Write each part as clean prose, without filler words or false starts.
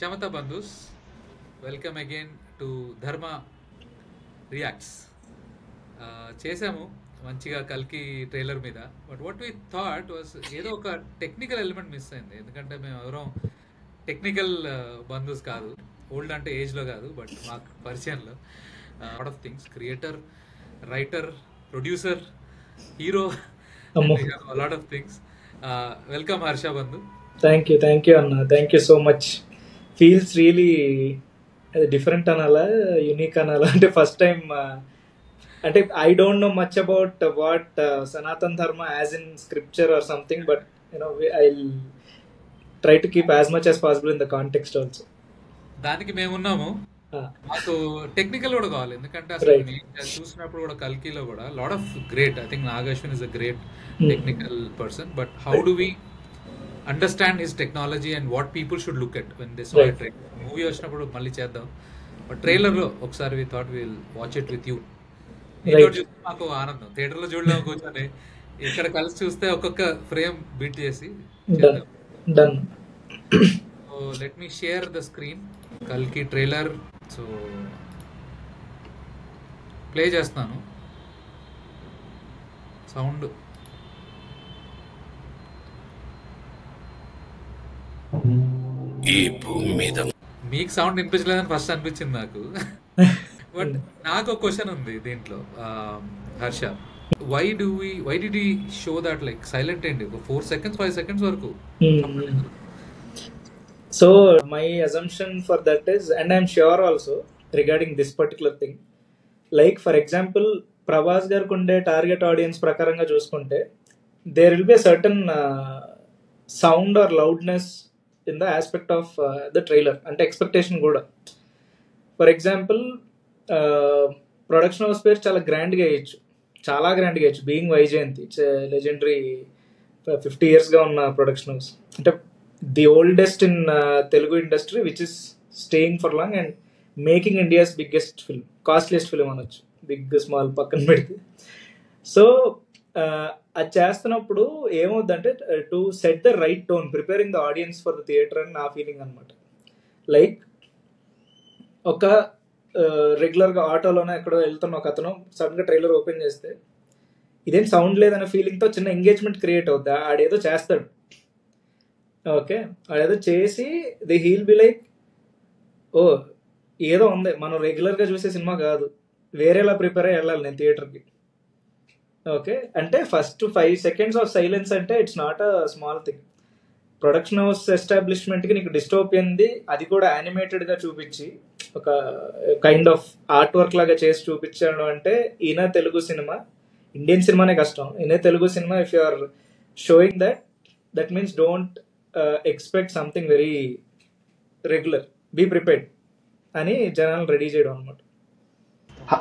Shamata Bandhus, welcome again to Dharma Reacts. చేసాము మంచిగా కల్కి ట్రైలర్ మీద. But what we thought was ఏదో ఒక టెక్నికల్ ఎలిమెంట్ మిస్ అయింది. ఎందుకంటే మేము ఎవరో టెక్నికల్ బంధుస్ కాదు, ఓల్డ్ అంటే ఏజ్లో కాదు, బట్ మాకు పరిచయంలో lot of things, creator, writer, producer, hero, lot of things. Welcome Harsha Bandhu. Thank you అన్న, thank you so much. Feels really different అనాలా, యూనిక్ అనాలా అంటే ఫస్ట్ టైం అంటే I don't know much about what Sanatan Dharma as in scripture or something, but you know I try to keep as much as possible in the context also. దానికి మేమున్నాము. మాకు technical కూడా కావాలి, ఎందుకంటే అసలు చూసినప్పుడు కూడా కల్కిలో కూడా lot of great, I think Nag Ashwin is a great technical person, but how do we understand his technology and what people should look at when they saw it. Movie వచ్చినప్పుడు మళ్ళీ చేద్దాం, బట్ ట్రైలర్లో ఒకసారి we thought will watch it with you. చూస్తే మాకు ఆనందం, థియేటర్లో చూడలేము కూర్చొని, ఇక్కడ కలిసి చూస్తే ఒక్కొక్క ఫ్రేమ్ బీట్ చేసి చేద్దాం. So let me share the screen. కల్కి ట్రైలర్ సో ప్లే చేస్తాను. సౌండ్ ఈ భూమి మీద మీకు సౌండ్ వినిపించలేదని ఫస్ట్ అనిపించింది నాకు. బట్ నాకు ఒక క్వశ్చన్ ఉంది దీంట్లో. Harsha, why did he show that like silent అండి 4 seconds 5 seconds వరకు? So my assumption for that is, and I'm sure also regarding this particular thing, like for example Prabhas garu kunde target audience ప్రకారంగా చూసుకుంటే there will be a certain sound or loudness in the aspect of the trailer అంటే expectation కూడా. For example production house పేరు చాలా గ్రాండ్గా వేయచ్చు, చాలా గ్రాండ్గా వేయచ్చు. బీయింగ్ వైజయంతి, ఇట్స్ లెజెండరీ 50 yearsగా ఉన్న ప్రొడక్షన్ హౌస్, అంటే the oldest in Telugu industry which is staying for long and making India's biggest film, costliest film అనొచ్చు, బిగ్ స్మాల్ పక్కన పెడితే. సో అది చేస్తున్నప్పుడు ఏమవుద్దంటే to set the right tone, preparing the audience for the theatre అని నా feeling అనమాట. Like ఒక రెగ్యులర్గా ఆటోలోనే ఎక్కడో వెళ్తున్న ఒక అతను సడన్గా ట్రైలర్ ఓపెన్ చేస్తే ఇదేం సౌండ్ లేదనే ఫీలింగ్తో చిన్న ఎంగేజ్మెంట్ క్రియేట్ అవుద్ది. ఆడేదో చేస్తాడు, ఓకే, ఆడేదో చేసి ది హీల్ బి లైక్, ఓ ఏదో ఉంది, మనం రెగ్యులర్గా చూసే సినిమా కాదు, వేరేలా ప్రిపేర్ అయ్యి వెళ్ళాలి నేను థియేటర్కి. ఓకే, అంటే ఫస్ట్ 5 seconds ఆఫ్ సైలెన్స్ అంటే it's not a small thing. Production house ఎస్టాబ్లిష్మెంట్కి నీకు డిస్టోపియన్ది, అది కూడా యానిమేటెడ్గా చూపించి ఒక కైండ్ ఆఫ్ ఆర్ట్ వర్క్ లాగా చేసి చూపించాడు అంటే ఈయన తెలుగు సినిమా, ఇండియన్ సినిమానే కష్టం, ఈయన Telugu cinema. If you are showing that means don't expect something very regular, be prepared అని జనాలు రెడీ చేయడం అనమాట.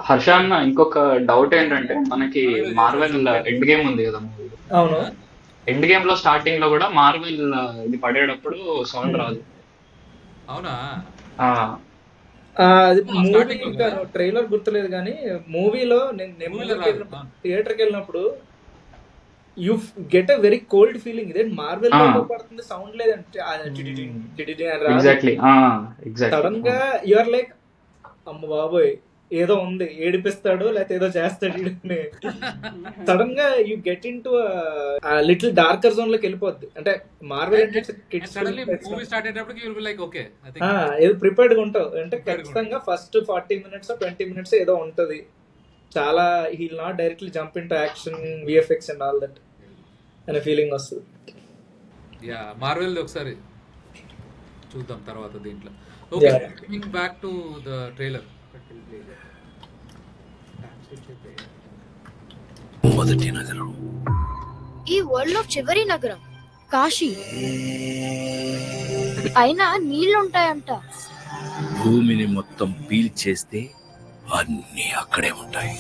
హర్ష అన్న, ఇంకొక డౌట్ ఏంటంటే మనకి మార్వెల్ ఎండ్ గేమ్ ఉంది కదా మూవీ. అవును, ఎండ్ గేమ్ లో స్టార్టింగ్ లో కూడా మార్వెల్ ఇది పడేటప్పుడు సౌండ్ రాదు. అవునా? అది మూవీ ఇంకా ట్రైలర్ గుర్తులేదు, కానీ మూవీలో నేను థియేటర్కి వెళ్ళినప్పుడు you get a very cold feeling. ఇదే మార్వెల్ లో పడుతుంది సౌండ్ లేదంటే సడన్ గా యు ఆర్ లైక్, అమ్మ బాబోయ్ ఏదో ఉంది, ఏడిపిస్తాడు లేకపోతే ఏదో చేస్తాడు. సడన్ గా you get in to little darker zone లోకి వెళ్ళిపోద్ది. అంటే మార్వెల్ అంటే ఏదో ప్రిపేర్డ్ గా ఉంటావు అంటే ఖచ్చితంగా ఫస్ట్ 40 minutes 20 minutes ఏదో ఉంటది. చాలా he will not directly jump in to action, VFX and all that అనే ఫీలింగ్ వస్తుంది. యా, మార్వెల్ ఒకసారి చూద్దాం తర్వాత దీంట్లో. Okay, coming back to the trailer. మొదటి నగరం, ఈ వరల్డ్ లో చివరి నగరం కాశీ. అయినా నీళ్లుంటాయంట. భూమిని మొత్తం పీల్చేస్తే అన్ని అక్కడే ఉంటాయి.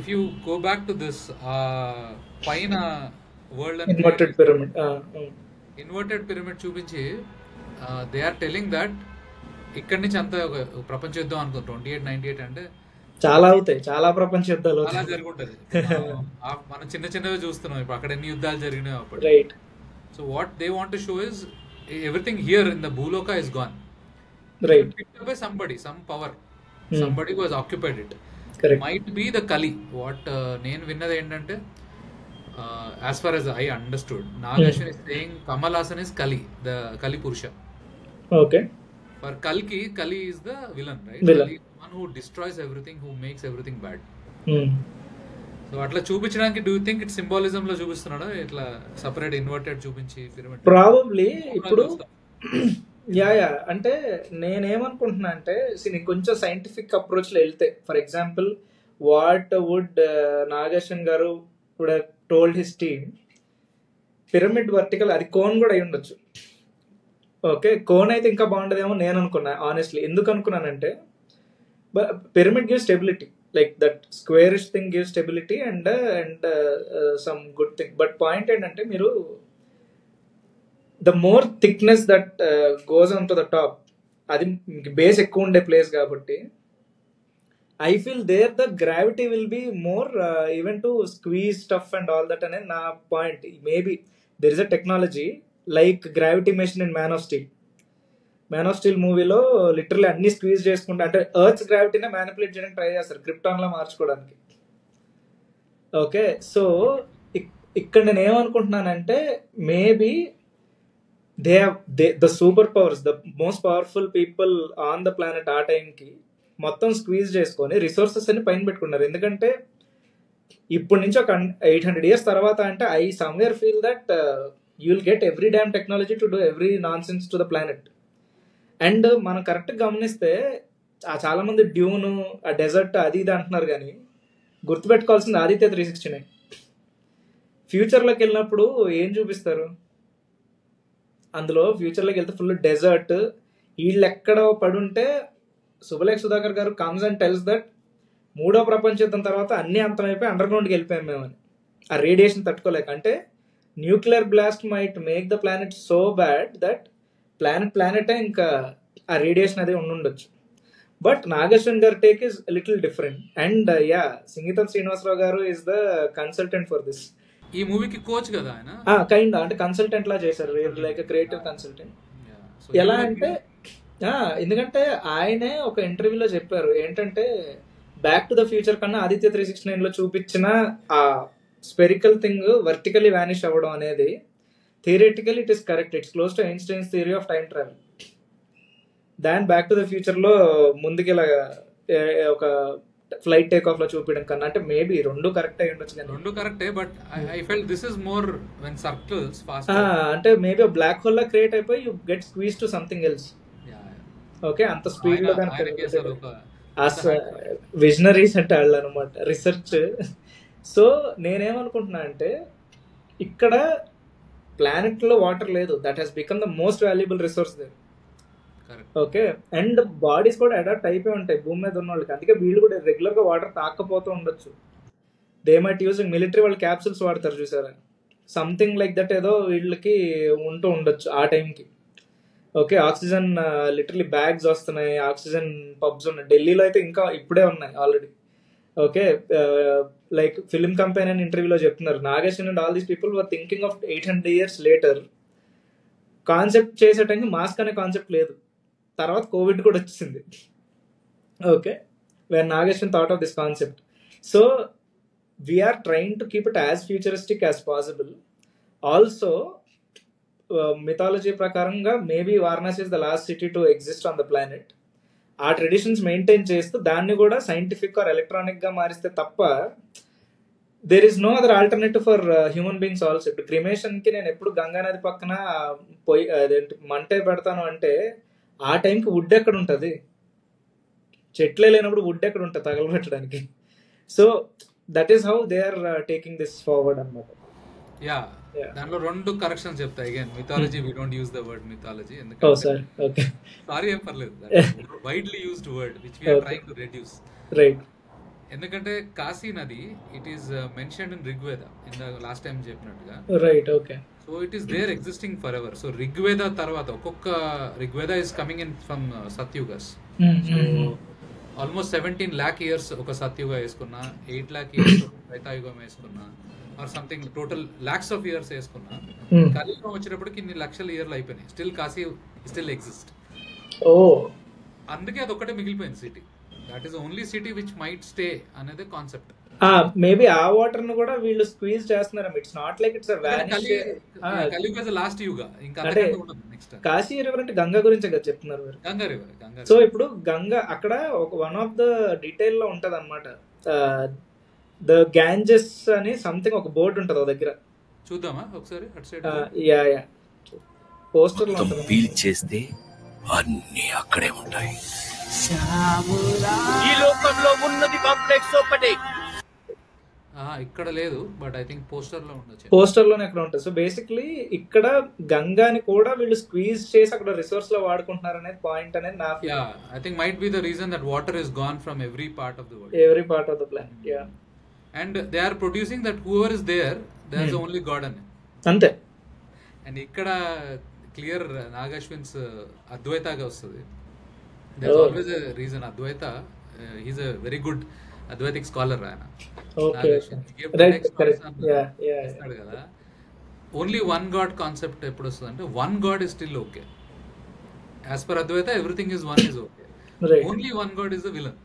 If you go back to this పైన వరల్డ్ అండ్ ఇన్వర్టెడ్ పిరమిడ్ చూపించి దే ఆర్ టెలింగ్ దట్ ఇక్కడి నుంచి అంతా ప్రపంచ యుద్ధం అనుకో 2898 అంటే చాలా అవుతాయి, చాలా ప్రపంచ యుద్ధాలు చాలా జరుగుంటది. మనం చిన్న చిన్నవి చూస్తున్నాం, ఇప్పుడు అక్కడ ఎన్ని యుద్ధాలు జరిగినాయి అప్పుడు. Right. So what they want to show is everything here in the Bhuloka is gone. Right picked up by somebody, some power, somebody who has occupied it. Correct Might be the Kali. What నేను విన్నది ఏంటంటే, as far as I understood, Nagashwin is saying Kamal Haasan is Kali, the Kali Purusha. Okay For Kalki, Kali is the villain, right? Villain. Kali is the one who destroys everything, who makes everything bad. So అట్లా చూపించడానికి do you think it symbolism లో చూపిస్తున్నాడా, ఇట్లా separate inverted చూపించి pyramid? Probably. ఇప్పుడు yeah అంటే నేనేమనుకుంటున్నా అంటే, నీకు కొంచెం సైంటిఫిక్ అప్రోచ్లో వెళ్తే, for example what would Nageshwan గారు would have told his team, pyramid vertical అది కోన్ కూడా అయి ఉండొచ్చు. ఓకే, కోన్ అయితే ఇంకా బాగుంటుందేమో నేను అనుకున్నా ఆనెస్ట్లీ. ఎందుకు అనుకున్నానంటే, pyramid give stability, like that squarish thing gives stability and some good thing. But point ఏంటంటే, మీరు the more thickness that goes on to the top, అది బేస్ ఎక్కువ ఉండే ప్లేస్ కాబట్టి I feel there the gravity will be more even to squeeze stuff and all that అనేది నా point. Maybe there is a technology like gravity machine in Man of Steel మూవీలో literally అన్ని squeeze చేసుకుంటా, అంటే earth గ్రావిటీనే manipulate చేయడానికి try చేస్తారు Krypton లా మార్చుకోవడానికి. ఓకే, సో ఇక్కడ నేను ఏమనుకుంటున్నానంటే, maybe the superpowers, the most powerful people on the planet ఆ టైంకి మొత్తం స్క్వీజ్ చేసుకొని రిసోర్సెస్ అన్ని పైన పెట్టుకున్నారు. ఎందుకంటే ఇప్పటి నుంచి ఒక 800 years తర్వాత అంటే I somewhere feel that you will get every dam technology to do every non sense to the planet. And మనం కరెక్ట్గా గమనిస్తే చాలా మంది డ్యూను, ఆ డెజర్ట్ అది ఇది అంటున్నారు, కానీ గుర్తుపెట్టుకోవాల్సింది ఆదిత్య 369. ఫ్యూచర్లోకి వెళ్ళినప్పుడు ఏం చూపిస్తారు అందులో? ఫ్యూచర్లోకి వెళ్తే ఫుల్ డెజర్ట్, వీళ్ళు ఎక్కడ పడుంటే సుబలేఖ్ సుధాకర్ గారు కమ్స్ అండ్ టెల్స్ దట్ 3వ ప్రపంచ యుద్ధం తర్వాత అన్నీ అంతమైపోయి అండర్ గ్రౌండ్కి వెళ్ళిపోయాం మేమని, ఆ రేడియేషన్ తట్టుకోలేక. అంటే nuclear blast might make the planet so bad that ప్లానెటే ఇంకా ఆ రేడియేషన్ అదే ఉండుండొచ్చు. బట్ నాగేశ్వన్ గారి take is little different. And yeah, Singeetam Srinivasarao గారు is the consultant for this. ఈ మూవీకి కోచ్ కదా ఆయన, కైండ్ అంటే కన్సల్టెంట్ లా చేశారు, లైక్ క్రియేటివ్ కన్సల్టెంట్. ఎలా అంటే, ఎందుకంటే ఆయనే ఒక ఇంటర్వ్యూలో చెప్పారు ఏంటంటే, బ్యాక్ టు ద ఫ్యూచర్ కన్నా ఆదిత్య 369 లో చూపించిన ఆ స్పెరికల్ థింగ్ వర్టికలీ వానిష్ అవ్వడం అనేది theoretical it is correct, it's close to Einstein's theory of time travel. దాని బ్యాక్ టు ద ఫ్యూచర్ లో ముందుకి ఇలా ఒక ఫ్లైట్ టేక్ ఆఫ్ లో చూపించడం కన్నా, అంటే మేబీ రెండు కరెక్ట్ అయి ఉండొచ్చు. కానీ రెండు కరెక్టే, but I felt this is more when circles fast, అంటే మేబీ బ్లాక్ హోల్ లా క్రియేట్ అయిపోయి you get squeeze to something else. Okay, అంత స్పీడ్ లో విజనరీస్ అంటే వాళ్ళు అనమాట, రీసెర్చ్. సో నేనేమనుకుంటున్నా అంటే, ఇక్కడ ప్లానెట్ లో వాటర్ లేదు, that has become the most valuable resource there. Okay, and bodies కూడా అడాప్ట్ అయిపోయి ఉంటాయి భూమి మీద ఉన్న వాళ్ళకి, అందుకే వీళ్ళు కూడా రెగ్యులర్ గా వాటర్ తాకపోతూ ఉండొచ్చు. దే మైట్ యూజింగ్ మిలిటరీ వాళ్ళు క్యాప్సూల్స్ వాడతారు చూసారా, సంథింగ్ లైక్ దట్ ఏదో వీళ్ళకి ఉంటూ ఉండొచ్చు ఆ టైంకి. ఓకే, ఆక్సిజన్ లిటరలీ బ్యాగ్స్ వస్తున్నాయి, ఆక్సిజన్ పబ్స్ ఉన్నాయి, ఢిల్లీలో అయితే ఇంకా ఇప్పుడే ఉన్నాయి already. Okay, like film company ఇంటర్వ్యూలో చెప్తున్నారు, Nag Ashwin and all these people were thinking of 800 years లేటర్. కాన్సెప్ట్ చేసే టైంకి మాస్క్ అనే కాన్సెప్ట్ లేదు, తర్వాత కోవిడ్ కూడా వచ్చింది. Okay, when Nag Ashwin thought of this concept. So we are trying to keep it as futuristic as possible. Also mythology ప్రకారంగా maybe Varanasi is the last city to exist on the planet. ఆ traditions maintain చేస్తూ దాన్ని కూడా scientific or electronic గా మారిస్తే తప్ప there is no other alternative for human beings also. ఇప్పుడు cremation కి నేను ఎప్పుడు గంగానది పక్కన అదేంటి మంటే పెడతాను అంటే, ఆ టైంకి వుడ్ ఎక్కడ ఉంటుంది, చెట్లే లేనప్పుడు వుడ్ ఎక్కడ ఉంటుంది తగలబెట్టడానికి. So that is how they are taking this forward అన్నమాట. యా, దాంట్లో రెండు కరెక్షన్స్ చెప్తాయి. Again mythology, we don't use the word mythology, ఎందుకంటే సారీ ఏం పర్లేదు, widely used word which we are trying to reduce. Right, ఎందుకంటే కాశీ నది it is mentioned in Rigveda, in the last time చెప్పినట్టుగా. Right, okay. So it is there existing forever. So Rigveda తర్వాత ఒక్కొక్క Rigveda is coming in from సత్యుగస్. So almost 17 lakh years ఒక సత్యుగ వేసుకున్నా, 8 lakh years Treta Yuga వేసుకున్నా, or something total lakhs of years వేసుకున్నా, కలియుగం వచ్చేటప్పటికి ఇన్ని లక్షల ఇయర్లు అయిపోయినాయి, స్టిల్ కాశీ స్టిల్ ఎగ్జిస్ట్. అందుకే అది ఒకటే మిగిలిపోయింది city. That is only city which might stay అనేది కాన్సెప్ట్. మేబీ ఆ వాటర్ ను కూడా వీళ్ళు స్క్వీజ్ చేస్తున్నారు. It's not like it's last యుగ ఇంకా నెక్స్ట్ కాశీ రివర్ అంటే గంగా గురించే కదా చెప్తున్నారు మీరు. గంగా రివర్. సో ఇప్పుడు గంగా అక్కడ ఒక వన్ ఆఫ్ ద డీటెయిల్ లో ఉంటది అనమాట. ద గ్యాంజెస్ అని సంథింగ్ ఒక బోర్డు ఉంటది ఒక దగ్గర. చూద్దామా ఒకసారి అటు సైడ్. యా పోస్టర్ లో ఫీల్ చేస్తే అన్ని అక్కడే ఉంటాయి. ఈ లోకంలో ఉన్నది కాంప్లెక్స్ ఒకటే. ఇక్కడ లేదు బట్ ఐ థింక్ పోస్టర్ లో ఉండొచ్చు. పోస్టర్ లోనే అక్కడ ఉంటుంది. సో బేసిక్లీ ఇక్కడ గంగాని కూడా వీళ్ళు స్క్వీజ్ చేసి అక్కడ రిసోర్స్ లో వాడుకుంటున్నారు అనేది పాయింట్ అనేది నా feel. I think might be the reason that water is gone from every part of the world, every part of the planet. Yeah and they are producing that whoever is there there is only God అని. అంతే. And ఇక్కడ clear నాగశ్విన్స్ అద్వైతగా వస్తుంది. There is always a reason. Advaita he is a very good Advaitic scholar ఆయన. కదా only one God concept ఎప్పుడు వస్తుంది అంటే one God is still okay. As per Advaita everything is one is okay. Only one God is the villain.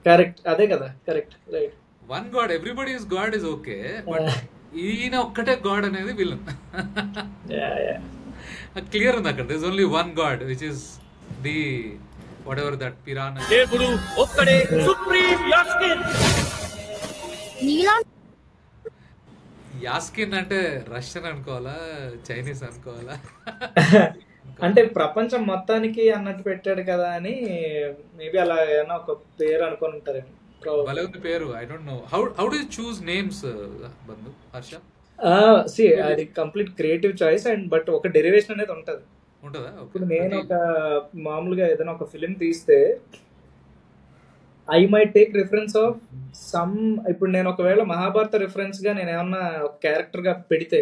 Correct. అదే కదా correct. Right. One God everybody is God is okay but ఈయన ఒక్కటే God అనేది villain. Clear ఉంది అక్కడ. There is only one God which is the whatever that Pirana. దేవుడు ఒక్కడే supreme యాస్కిన్. యాస్కిన్ అంటే రష్యన్ అనుకోవాలా చైనీస్ అనుకోవాలా? అంటే ప్రపంచం మొత్తానికి అన్నట్టు పెట్టాడు కదా అని మేబీ అలా ఏమైనా ఒక పేరు అనుకొని ఉంటారేమో. భలే ఉంది పేరు. I don't know how do you choose names Bandhu Harsha? See అది complete creative choice and but ఒక డెరివేషన్ అనేది ఉంటది. ఉంటదా? ఇప్పుడు నేను ఒక మామూలుగా ఏదైనా ఒక ఫిలిం తీస్తే I might take reference of some. ఇప్పుడు నేను ఒకవేళ మహాభారత రిఫరెన్స్ గా నేను ఏమన్నా ఒక క్యారెక్టర్ గా పెడితే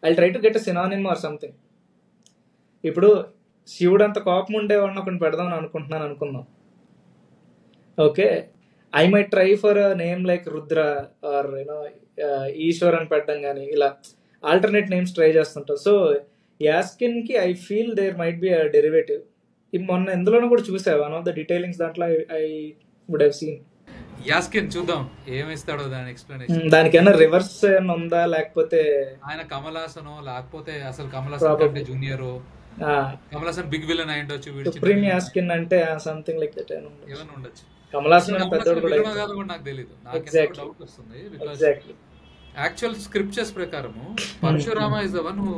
I try to get a synonym or something. ఇప్పుడు శివుడు అంత కోపం ఉండేవాడిని ఒకటి పెడదాం అనుకుంటున్నాను అనుకుందాం. Okay, I might try for a name like Rudra or you know Eshwar అని పెట్టడం కానీ ఇలా ఆల్టర్నేట్ నేమ్స్ ట్రై చేస్తుంటారు. సో యాస్కిన్ కి I feel there might be a derivative. మొన్న ఎందులోనూ కూడా చూసా వన్ ఆఫ్ ద డీటెయిలింగ్స్ దాంట్లో I would have seen Yaskin. చూద్దాం ఏమిస్తాడో దాని ఎక్స్ప్లెనేషన్. దానికైనా రివర్స్ ఉందా లేకపోతే ఆయన కమలాసనో లేకపోతే అసలు కమలాసన్ కంటే జూనియర్ కమలాసన్ బిగ్ విలన్ అయి ఉండొచ్చు. సుప్రీం యాస్కిన్ అంటే సంథింగ్ లైక్ దట్ ఏమైనా ఉండొచ్చు. కమలాసన్ పెద్దోడు కూడా నాకు తెలియదు. నాకు డౌట్ వస్తుంది బికాజ్ యాక్చువల్ స్క్రిప్చర్స్ ప్రకారము Parashurama is the one who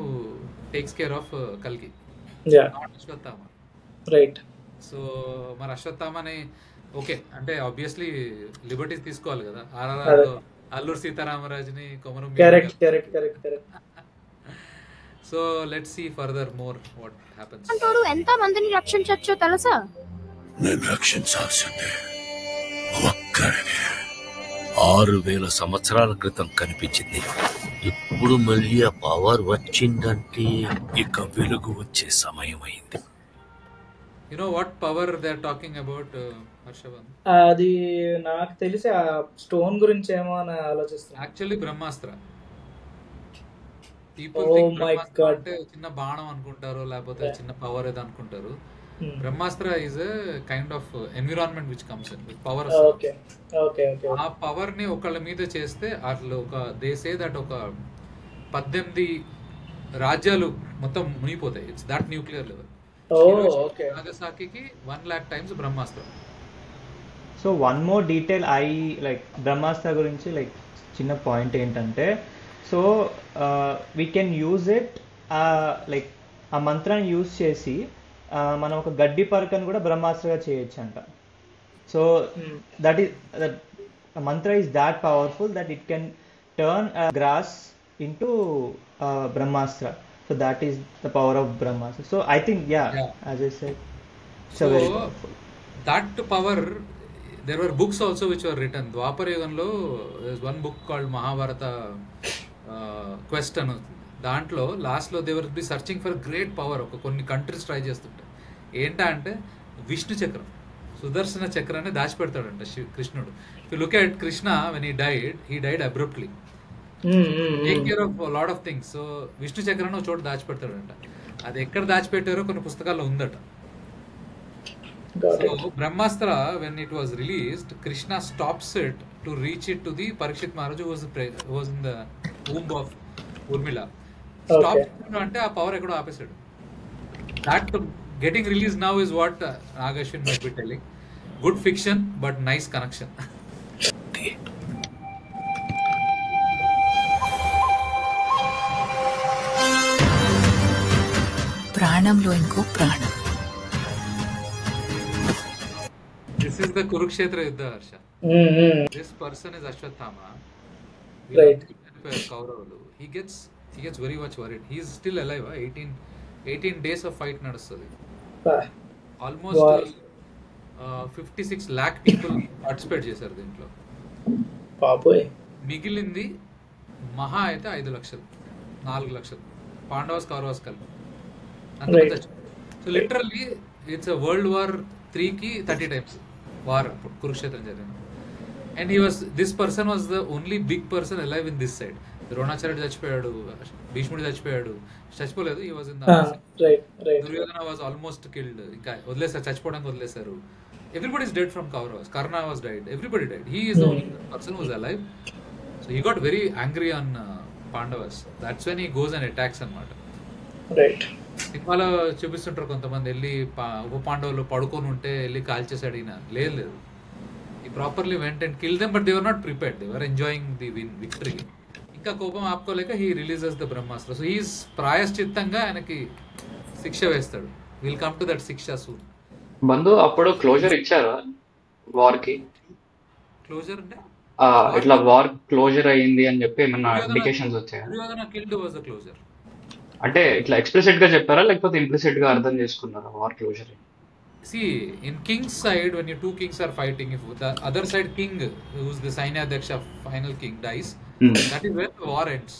takes care of కల్కి, నాట్ అశ్వత్థామ. రైట్. సో మరి అశ్వత్థామని ఓకే అంటే ఆబ్వియస్లీ లిబర్టీస్ తీసుకోవాలి కదా. అల్లూరు సీతారామరాజుని Komaram. Correct correct correct correct. So let's see further more what happens. అంటాడు ఎంత మందిని రక్షించొచ్చో తెలుసా? నేను రక్షించాల్సిందే ఒక్కరినే. 6000 సంవత్సరాల క్రితం కనిపించింది. ఇప్పుడు మళ్ళీ ఆ పవర్ వచ్చిందంటే ఇక వెలుగు వచ్చే సమయం అయింది. You know what power they are talking about Harshavardhan? అది నాకు తెలిసి ఆ స్టోన్ గురించి ఏమో అని ఆలోచిస్తాను. Actually Brahmastra. People think Brahmastra అంటే చిన్న బాణం అనుకుంటారు లేకపోతే చిన్న పవర్ ఏదో అనుకుంటారు. Brahmastra is a kind of environment which comes in with power. ఆ పవర్ ని ఒకళ్ళ మీద చేస్తే అట్లా ఒక దే సే దట్ ఒక 18 రాజ్యాలు మొత్తం మునిగిపోతాయి. It's that nuclear level. నాగసాకికి 1 lakh times Brahmastra. So one more detail I like Brahmastra గురించి లైక్ చిన్న పాయింట్ ఏంటంటే, so we can use it like ఆ మంత్రాన్ని యూజ్ చేసి మనం ఒక గడ్డి పరకను కూడా బ్రహ్మాస్త్రగా చేయొచ్చు అంట. So that is mantra is that powerful that it can turn grass into Brahmastra. So that is the power of Brahmastra. So I think as I said so that power there were books also which were written. ద్వాపర యుగంలో there is one book called Mahabharata quest అని. దాంట్లో లాస్ట్లో they were be searching for great power. ఒక కొన్ని countries try చేస్తుంటాయి. ఏంటా అంటే విష్ణు చక్రం, సుదర్శన చక్రాన్ని దాచిపెడతాడంట కృష్ణుడు. If you look at Krishna when he died abruptly, take care of lot of things. So Vishnu చక్రాన్ని ఒక చోట దాచిపెడతాడంట. అది ఎక్కడ దాచిపెట్టారో కొన్ని పుస్తకాల్లో ఉందట. Got So it. Brahmastra, when it was released, Krishna stops it to reach it to the Parikshit Maharaj who was in the womb of Urmila. Stop Okay. అంటే ఆ పవర్ ఎక్కడో ఆపేశాడు. That getting released now is what Nagashwin might be telling. Good fiction, but nice connection. ప్రాణంలో ఇంకో ప్రాణం. This is the Kurukshetra Yuddha, Harsha. Mm-hmm. This person is Ashwathama. Right. Kauravalu. He gets very much worried. He is still alive. 18 days of fight nadustadi. Almost Wow. 56 lakh people participate చేశారు దీంట్లో. పాపోయ్. మిగిలింది మహా అయితే 5 లక్షలు 4 లక్షలు పాండవాస్ కౌరవాస్ కలిపి. Right. So literally it's a world war 3 కి 30 times war Kurukshetram జరిగింది. And this person was the only big person alive in this side. ద్రోణాచార్యుడు చచ్చిపోయాడు, భీష్ముడు చచ్చిపోయాడు, చచ్చిపోలేదు. ఈ was in the Duryodhana was almost killed. ఇంకా వదిలేసారు, చచ్చిపోవడానికి వదిలేసారు. Everybody is dead from Kauravas. Karna was died. Everybody died. He is the only person who was alive. So he got very angry on Pandavas. That's when he goes and attacks anamata. Right. సినిమాలో చూపిస్తుంటారు కొంతమంది వెళ్ళి ఉప పాండవులు పడుకొని ఉంటే వెళ్ళి కాల్చేసాడు ఈయన. లేదు, he properly went and kill them, but they were not prepared. They were enjoying the victory. ఇంకా కోపం ఆపుకోలేక he releases the Brahmastra. So he's ప్రాయశ్చిత్తంగా ఆయనకి శిక్ష వేస్తాడు. విల్ కమ్ టు దట్ శిక్ష సూన్. బంధు అప్పుడు క్లోజర్ ఇచ్చారా వార్ కి? క్లోజర్ అంటే ఇట్లా వార్ క్లోజర్ అయ్యింది అని చెప్పి ఏమన్నా ఇండికేషన్స్ వచ్చాయా? Duryodhana killed was the closure. అంటే ఇట్లా ఎక్స్ప్లిసిట్ గా చెప్పారా లేకపోతే ఇంప్లిసిట్ గా అర్థం చేసుకున్నారా war closure? See, in king's side, when your two kings are fighting, if the other side king, who's the Sainyadyaksha, final king, dies, that is where the war ends.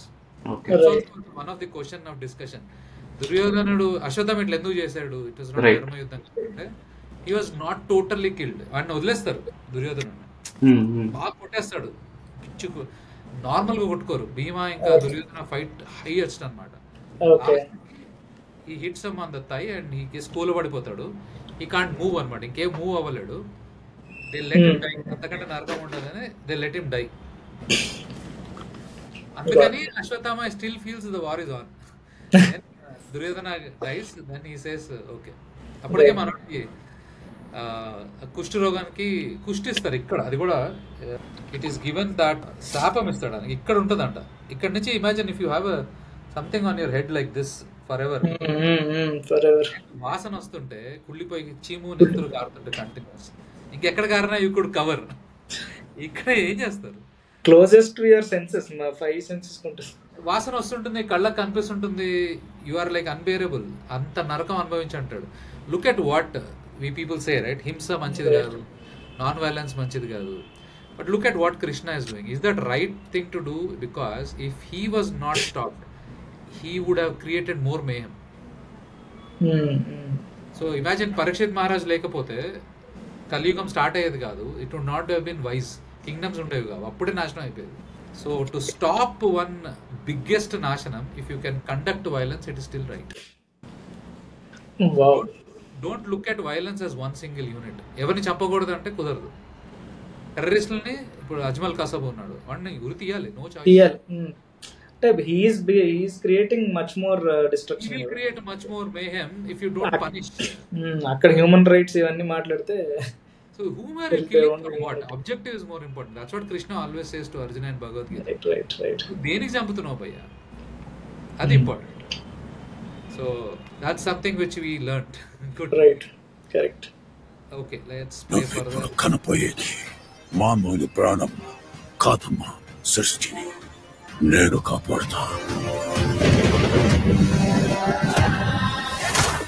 Okay. That's also one of the question of discussion. దుర్యోధనుడు అశ్వత్థామ ఇట్లా ఎందుకు చేశాడు? It was not ధర్మ యుద్ధం అంటే he was not totally killed. వాడిని వదిలేస్తారు దుర్యోధనుడిని, బాగా కొట్టేస్తాడు. నార్మల్ గా కొట్టుకోరు. భీమా ఇంకా దుర్యోధన ఫైట్ హైయెస్ట్ అన్నమాట. He hits on the thigh and he school పడిపోతాడు. ఈ కాంట్ మూవ్ అనమాట, ఇంకేం మూవ్ అవ్వలేడు. They let him die. అంతకంటే నరకం ఉండదని దే లెట్ హిమ్ డై. అందుకని Ashwatthama still feels the war is on. Duryodhana dies, then he says okay. అప్పటికే మనకి కుష్టి రోగానికి కుష్టి ఇస్తారు ఇక్కడ. అది కూడా ఇట్ ఈస్ గివెన్ దట్ శాపం ఇస్తాడు. ఇక్కడ ఉంటుందంట. ఇక్కడ నుంచి imagine if you have something on your head like this for ever. వాసన వస్తుంటే కుళ్ళిపోయి చీము నెత్తులు కారుతుంటే కంటిన్యూస్. ఇంకెక్కడ కారణం యూ కుడ్ కవర్. ఇక్కడ ఏం చేస్తారు? క్లోజెస్ట్ టు యువర్ సెన్సెస్, మా 5 సెన్సెస్ ఉంటుంది. వాసన వస్తుంటుంది, కళ్ళకి కనిపిస్తుంటుంది. You are like unbearable. అంత నరకం అనుభవించి అంటాడు. Look at what we people say, right? హింస మంచిది కాదు, నాన్ వైలెన్స్ మంచిది కాదు. But look at what Krishna is doing. Is that right thing to do? Because if he was not stopped, he would have created more mayhem. So imagine Parikshit Maharaj లేకపోతే కలియుగం start అయ్యేది కాదు. It would not have been wise. Kingdoms ఉండేవి కావు, అప్పుడే నాశనం అయిపోయేది. So to stop one biggest నాశనం, if you can conduct violence, it is still right. Don't look at violence as one single unit. ఎవరిని చంపకూడదు అంటే కుదరదు. టెర్రరిస్టులని ఇప్పుడు అజ్మల్ కసబ్ ఉన్నాడు, వాడిని ఉరి తీయాలి. No choice. He is creating much more destruction. He will create much more mayhem if you don't punish. అక్కడ హ్యూమన్ రైట్స్ ఇవన్నీ మాట్లాడితే, so whom are you killing for what? Objective is more important. That's what Krishna always says to Arjuna in Bhagavad Gita. Right. దేనికి చంపుతున్నావు భయ్యా, అది important. So that's something which we learned. Good. Right. Correct. Okay, let's play further. కనపోయేది మామూలు ప్రాణం కాదమ్మా, సృష్టిని నేను కాపాడుతా.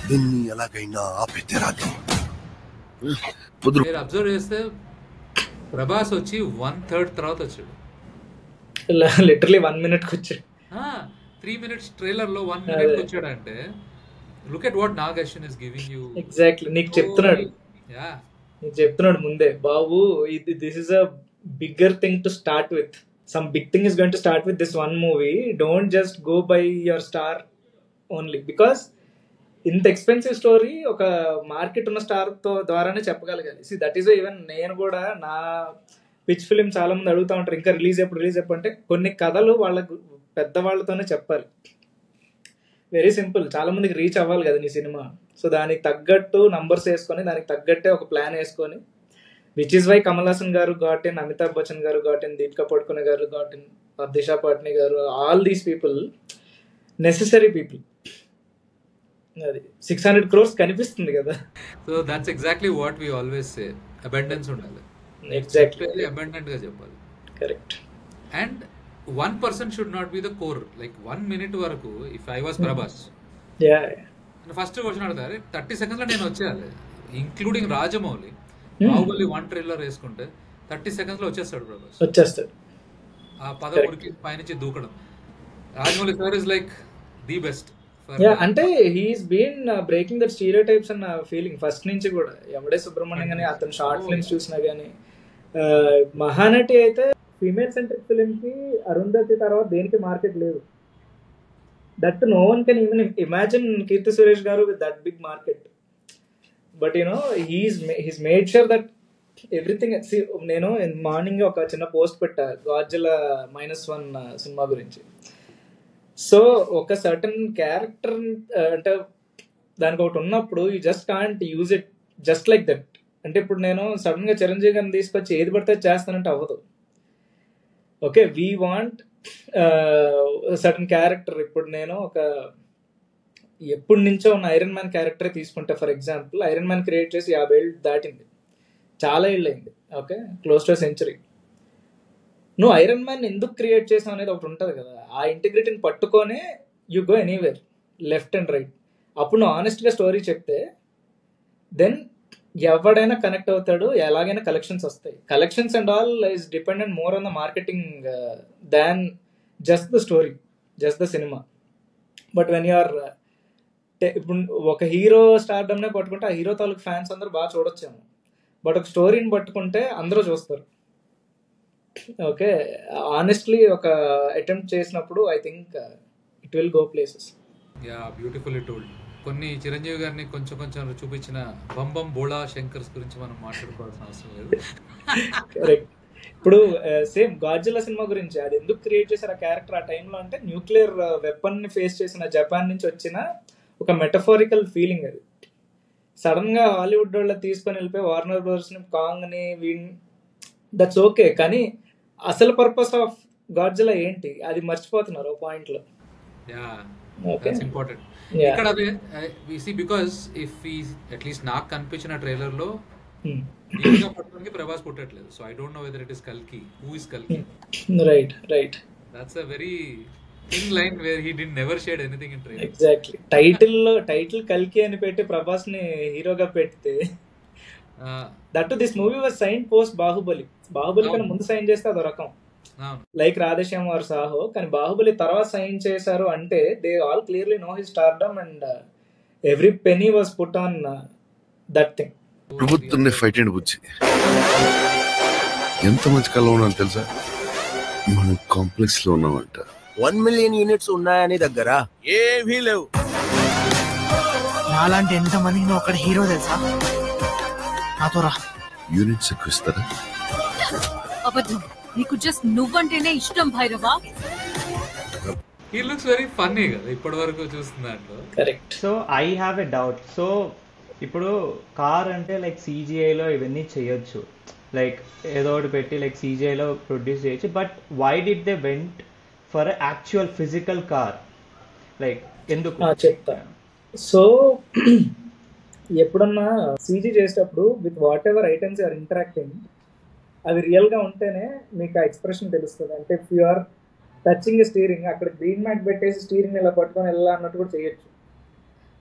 దీన్ని ఎలాగైనా ఆపి తీరాలి. మీరు అబ్జర్వ్ చేస్తే ప్రభాస్ వచ్చి 1/3 తర్వాత వచ్చాడు. లిటరలీ 1 minute వచ్చాడు. 3 minutes ట్రైలర్ లో 1 minute వచ్చాడు అంటే look at what Nag Ashwin is giving you. Exactly. నీకు చెప్తున్నాడు ముందే, బాబు this is a bigger thing to start with. Some big thing is going to start with this one movie. Don't just go by your star only, because ఇంత expensive story ఒక market ఉన్న star తో ద్వారానే చెప్పగలగాలి. See that is even నేను కూడా నా pitch film చాలా మంది అడుగుతూ ఉంటారు ఇంకా రిలీజ్ ఎప్పుడు అంటే కొన్ని కథలు వాళ్ళకు పెద్దవాళ్ళతోనే చెప్పాలి. వెరీ సింపుల్, చాలా మందికి రీచ్ అవ్వాలి కదా నీ సినిమా. సో దానికి తగ్గట్టు నంబర్స్ వేసుకొని దానికి తగ్గట్టే ఒక ప్లాన్ వేసుకొని, which is why Kamal Haasan గారు గాట్ ఇన్, అమితాబ్ బచ్చన్ గారు గాట్ ఇన్, దీపికా పడుకునే గారు got in, Disha Patani garu, all these people necessary people. అది 600 crores కనిపిస్తుంది కదా. So that's exactly what we always say, abundance ఉండాలి. ఎగ్జాక్ట్లీ అబండెంట్ గా చెప్పాలి. Correct. And 1% should not be the core. Like 1 minute వరకు if I was Prabhas, first question అడతారు 30 seconds లో నేను వచ్చేయాలి. ఇంక్లూడింగ్ రాజమౌళి, బాహుబలి 1 trailer వేసుకుంటే 30 seconds లో వచ్చేస్తాడు ప్రభాస్. వచ్చేస్తాడు. ఆ 13కి పైనుంచి దూకడం. Rajamouli sir is like the best. అంటే he's been breaking that stereotypes అన్న ఫీలింగ్ ఫస్ట్ నుంచి కూడా. ఎవడే సుబ్రహ్మణ్యం కానీ అతను షార్ట్ ఫిల్మ్స్ చూసినా కానీ, మహానటి అయితే ఫీమేల్ సెంట్రిక్ ఫిలిం కి అరుంధతి తర్వాత దేనికి మార్కెట్ లేదు. That no one can even imagine Keerthy Suresh garu with that big market. But you know he's made sure that everything. నేను మార్నింగ్ ఒక చిన్న పోస్ట్ పెట్టా గాడ్జిల్లా -1 సినిమా గురించి. సో ఒక సర్టన్ క్యారెక్టర్ అంటే దానికి ఒకటి ఉన్నప్పుడు you just can't use it just like that. అంటే ఇప్పుడు నేను సడన్ గా చిరంజీవి గారిని తీసుకొచ్చి ఏది పడితే చేస్తానంటే అవ్వదు. Okay, we want certain character. ఇప్పుడు నేను ఒక ఎప్పటి నుంచో ఉన్న ఐరన్ మ్యాన్ క్యారెక్టర్ తీసుకుంటే for example, iron man create చేసి 50 ఏళ్ళు దాటింది, చాలా ఏళ్ళు అయింది. Okay, close to century. నువ్వు ఐరన్ మ్యాన్ ఎందుకు క్రియేట్ చేసావు అనేది ఒకటి ఉంటుంది కదా. ఆ ఇంటిగ్రిటీని పట్టుకొనే you go anywhere, left and right. అప్పుడు నువ్వు ఆనెస్ట్గా స్టోరీ చెప్తే దెన్ ఎవడైనా కనెక్ట్ అవుతాడు, ఎలాగైనా కలెక్షన్స్ వస్తాయి. Collections and all is dependent more on the marketing than just the story, just the cinema. But when you're ఇప్పుడు ఒక హీరో స్టార్డమ్నే పట్టుకుంటే ఆ హీరో తాలూకు ఫ్యాన్స్ అందరూ బాగా చూడొచ్చాము. బట్ ఒక స్టోరీని పట్టుకుంటే అందరూ చూస్తారు. ఓకే, ఆనెస్ట్లీ ఒక అటెంప్ట్ చేసినప్పుడు I think it will go places. Yeah, beautifully told. కొన్ని చిరంజీవి గారిని కొంచెం కొంచెం చూపించిన బంబం బోళా శంకర్స్ గురించి మనం మాట్లాడుకోవాల్సిన అవసరం లేదు. కరెక్ట్. ఇప్పుడు సేమ్ గాడ్జిల్లా సినిమా గురించి, అది ఎందుకు క్రియేట్ చేశారు ఆ క్యారెక్టర్ ఆ టైంలో అంటే, న్యూక్లియర్ వెపన్ ని ఫేస్ చేసిన జపాన్ నుంచి వచ్చిన ఒక మెటఫారికల్ ఫీలింగ్. అది సడన్ గా హాలీవుడ్ వాళ్ళ తీసుకొని వెళ్ళిపోయి వార్నర్ బ్రదర్స్ ని, కాంగ్ ని, దట్స్ ఓకే. కానీ అసలు పర్పస్ ఆఫ్ గాడ్జిల్లా ఏంటి అది మర్చిపోతున్నారు ఓ పాయింట్ లో. Yeah, that's important. ఇక్కడ అదే we see because if we at least నాకు కనిపించిన ట్రైలర్ లో Deepika పడుకోనికి Prabhas పుట్టట్లేదు. So I don't know whether it is కల్కి. హూ ఇస్ కల్కి? Right. That's a very thin line where he did never shade anything in trailer. Exactly. Title కల్కి అని పెట్టి ప్రభాస్ ని హీరోగా పెడితే, that this movie was sign post Baahubali. Baahubali కన్నా ముందు సైన్ చేస్తే అదో రకం, లైక్ రాధేశ్యామ్ ఆర్ సాహో. కానీ బాహుబలి తర్వాత సైన్ చేశారు అంటే they all clearly no his stardom and every penny was put on that thing. ప్రభుత్వం ఫైట్ అండ్ బుచ్చి ఎంత మంచి కళ ఉన్నాను తెలుసా. మనం కాంప్లెక్స్ లో ఉన్నామంట. 1 million units ఉన్నాయని దగ్గర ఏమీ లేవు. నాలాంటి ఎంత మందికి నువ్వు అక్కడ హీరో తెలుసా? నాతో రా. యూనిట్స్ ఎక్కువ ఇస్తారా? అబద్ధం. నీకు జస్ట్ నువ్వంటేనే ఇష్టం Bhairava. He looks very funny కదా ఇప్పటి వరకు చూస్తున్నట్లు. Correct. So I have a doubt. So ఇప్పుడు కార్ అంటే లైక్ CGIలో ఇవన్నీ చేయొచ్చు, లైక్ ఏదో ఒకటి పెట్టి లైక్ CGIలో ప్రొడ్యూస్ చేయొచ్చు. But why did they went for actual physical car? Like ఎందుకు చెప్తా. సో ఎప్పుడన్నా CG చేసేటప్పుడు with whatever items are interacting, అవి రియల్గా ఉంటేనే మీకు ఆ ఎక్స్ప్రెషన్ తెలుస్తుంది. అంటే if you are touching steering, అక్కడ గ్రీన్ మ్యాట్ పెట్టేసి స్టీరింగ్ ఇలా పట్టుకొని వెళ్ళాలి అన్నట్టు కూడా చేయొచ్చు.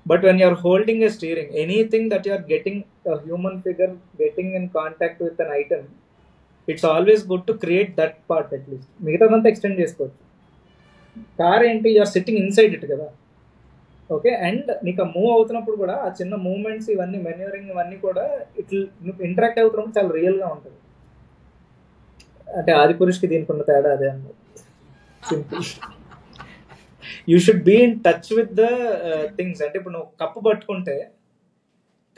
But when you're holding a steering, anything that you're getting human figure getting in contact with an item, it's always good to create that part. At least మిగతాదంతా extend చేసుకోవచ్చు. కార్ ఏంటి, యూఆర్ సిట్టింగ్ ఇన్సైడ్ ఇట్ కదా. Okay, and నీకు ఆ move అవుతున్నప్పుడు కూడా ఆ చిన్న మూవ్మెంట్స్ ఇవన్నీ మెన్యూరింగ్ ఇవన్నీ కూడా ఇట్లా ఇంటరాక్ట్ అవుతున్నప్పుడు చాలా రియల్గా ఉంటుంది. అంటే ఆది పురుష్కి దీనికి ఉన్న తేడా అదే అన్నమాట. Simple. You should be in touch with the things. అంటే ఇప్పుడు నువ్వు కప్పు పట్టుకుంటే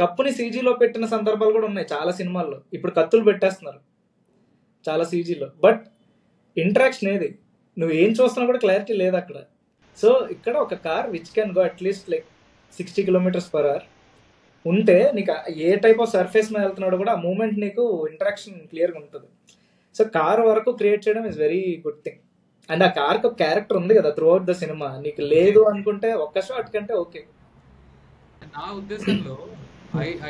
కప్పుని సీజీలో పెట్టిన సందర్భాలు కూడా ఉన్నాయి చాలా సినిమాల్లో. ఇప్పుడు కత్తులు పెట్టేస్తున్నారు చాలా సీజీలో, బట్ ఇంటరాక్షన్ ఏది, నువ్వు ఏం చూస్తున్నా కూడా క్లారిటీ లేదు అక్కడ. సో ఇక్కడ ఒక car which can go at least like 60 km/h ఉంటే నీకు ఏ టైప్ ఆఫ్ సర్ఫేస్ మీద వెళ్తున్నాడో కూడా ఆ మూమెంట్ నీకు ఇంటరాక్షన్ క్లియర్గా ఉంటుంది. సో కార్ వరకు క్రియేట్ చేయడం is very good thing. And ఆ కార్కి ఒక క్యారెక్టర్ ఉంది కదా త్రూ అవుట్ ద సినిమా. నీకు లేదు అనుకుంటే ఒక్క షాట్ కంటే ఓకే. నా ఉద్దేశంలో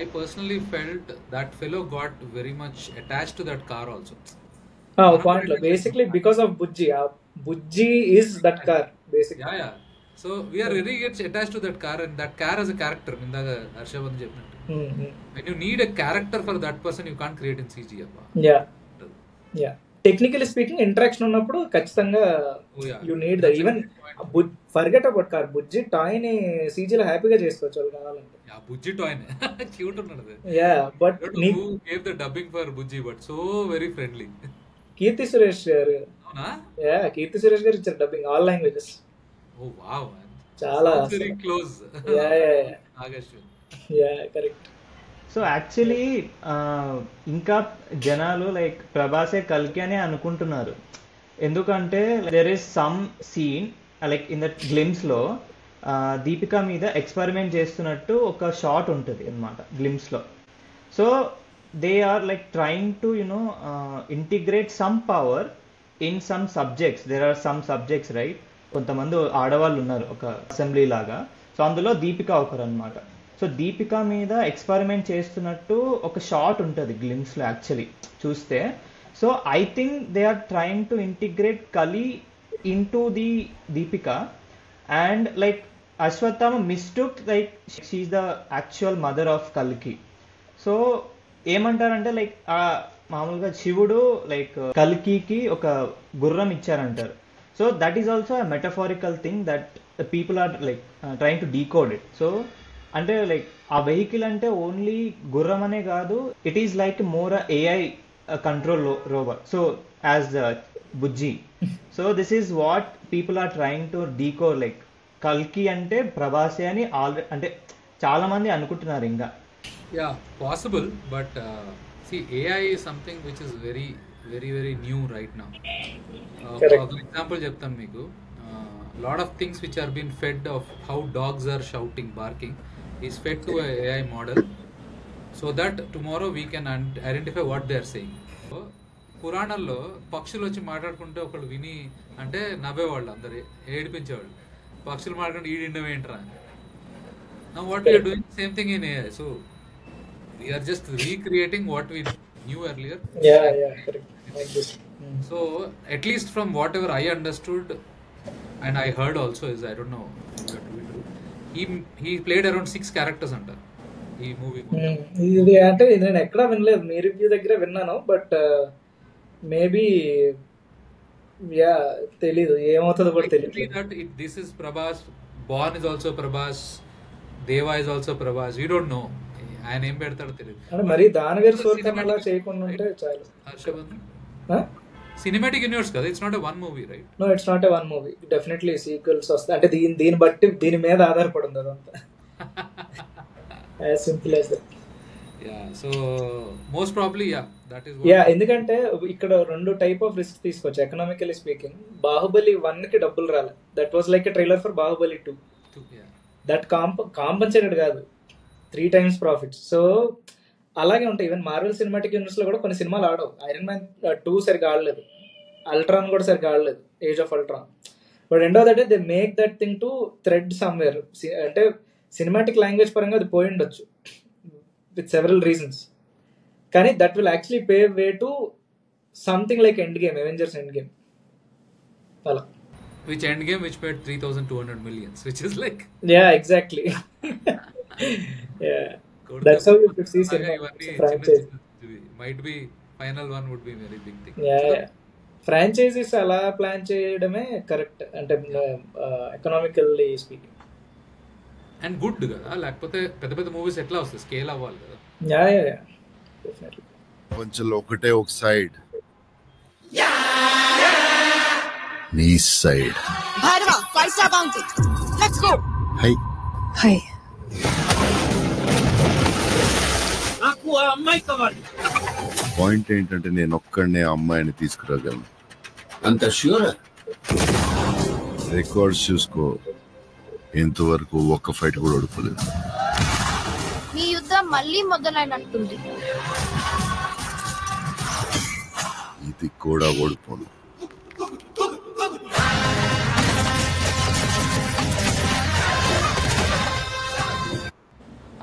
I personally felt that fellow got very much attached to that car also. Point lo basically because of Bujji. Bujji is that car basically. Yeah. So we are very much attached to that car, and that car as a character. Indaga Harshavardhan cheppinattu. When you need a character for that person, you can't create in CG appa. Yeah. Technically speaking, interaction ఉన్నప్పుడు ఖచ్చితంగా you need that. Even forget about car, Bujji toy ని సీజీలో హ్యాపీగా చేసుకోవచ్చు వాళ్ళు కావాలంటే. బుజ్జి toy cute ఉన్నది. But who gave the dubbing for Bujji, but so very friendly. Keerthy Suresh garu. అవునా? కీర్తి సురేష్ గారు ఇచ్చారు dubbing all languages. Oh wow man. చాలా very close. Nagashwin. Correct. So actually ఇంకా జనాలు లైక్ ప్రభాసే కల్కి అని అనుకుంటున్నారు. ఎందుకంటే there is some scene like in that గ్లిమ్స్లో దీపిక మీద ఎక్స్పెరిమెంట్ చేస్తున్నట్టు ఒక షాట్ ఉంటుంది అన్నమాట గ్లిమ్స్లో. So they are like trying to integrate some power in some subjects. There are some subjects right. కొంతమంది ఆడవాళ్ళు ఉన్నారు ఒక అసెంబ్లీ లాగా. సో అందులో దీపిక ఒకరు అనమాట. సో దీపిక మీద ఎక్స్పెరిమెంట్ చేస్తున్నట్టు ఒక షాట్ ఉంటుంది గ్లిమ్స్లో యాక్చువల్లీ చూస్తే. So I think they are trying to integrate Kali into the Deepika. And like Ashwatthama mistook like she's the actual mother of కల్కి. సో ఏమంటారంటే లైక్ మామూలుగా శివుడు లైక్ కల్కికి ఒక గుర్రం ఇచ్చారంటారు. So that is also a metaphorical thing that people are like trying to decode it. So అంటే like ఆ వెహికల్ అంటే ఓన్లీ గుర్రం అనే కాదు, it is like more AI control robot. So as the Bujji. So this is what people are trying to decode. Like కల్కి అంటే ప్రభాసే అని already అంటే చాలా మంది అనుకుంటున్నారు ఇంకా. Yeah, possible, but see, AI is something which is very, very, very new right now. For example, చెప్తాను మీకు. Lot of things which are being fed of how dogs are shouting, barking, is fed to a AI model, so that tomorrow we can identify what they are saying. పురాణాల్లో పక్షులు వచ్చి మాట్లాడుకుంటే ఒకళ్ళు విని అంటే నవ్వేవాళ్ళు, అందరు ఏడిపించేవాళ్ళు. పక్షులు మాట్లాడుకుంటే ఈడిండవేంట్రా. Now what we are doing, same thing in AI. So we are just recreating what we knew earlier. Correct. Like this. So at least from whatever I understood and I heard also is, I don't know what to do. He played around 6 characters anta ee movie. ఇది అంటే నేను ఎక్కడ వినలేదు, మీ review దగ్గర విన్నాను. But maybe తెలీదు ఏమవుతుందో కూడా తెలియదు. That this is Prabhas, Born is also Prabhas, Deva is also Prabhas. We don't know. ఆయన ఏం పెడతాడో తెలియదు. అంటే మరి దానివేరు సోర్కన్ అలా చేయకుండా ఉంటే చాలు. హర్షవర్ధన్ సినిమాటిక్ యూనివర్స్ కదా, it's not a one movie right? No, it's not a one movie. Definitely sequels వస్తాయి. అంటే దీని బట్టి దీని మీద ఆధారపడి ఉంది అదంతా. As simple as that. So most probably that is ఎందుకంటే ఇక్కడ 2 టైప్ ఆఫ్ రిస్క్ తీసుకోవచ్చు ఎకనామికలీ స్పీకింగ్. బాహుబలి 1 కి డబ్బులు రాలే. That was like a trailer for Baahubali 2. That compensated కాదు, 3 times ప్రాఫిట్స్. సో అలాగే ఉంటాయి. ఈవెన్ మార్వెల్ సినిమాటిక్ యూనివర్స్ లో కూడా కొన్ని సినిమాలు ఆడవు. ఐరన్ మ్యాన్ 2 సరిగ్గా ఆడలేదు, అల్ట్రాన్ కూడా సరిగ్గా ఆడలేదు, age of Ultron. But end of the day they make that thing to thread somewhere. అంటే సినిమాటిక్ లాంగ్వేజ్ పరంగా అది పోయి ఉండొచ్చు విత్ సెవరల్ రీజన్స్, కానీ that will actually pay way to something like end game, Avengers end game అలా. Which end game which made 3,200 millions, which is like exactly. That's how you could see cinema franchise. Might be final one would be very big thing. Franchises ala plan cheyadame correct ante economically speaking. And good kada, lekapothe pedda movies etla vastayi, scale avvali kada. Yeah definitely. కొంచెం ఒకటే ఒక side నీ side. Bhairava 5-star bounty. Let's go. High high. నాకు ఆ అమ్మాయి కావాలి. Point ఏంటంటే నేను ఒక్కడనే అమ్మాయిని తీసుకురాగలను. అంత ష్యూర్? రికార్డ్స్ చూసుకో, ఇంతవరకు ఒక్క ఫైట్ కూడా ఓడిపోలేదు. మీ యుద్ధం మళ్ళీ మొదలైనట్టుంది. ఇది కూడా ఓడిపోను.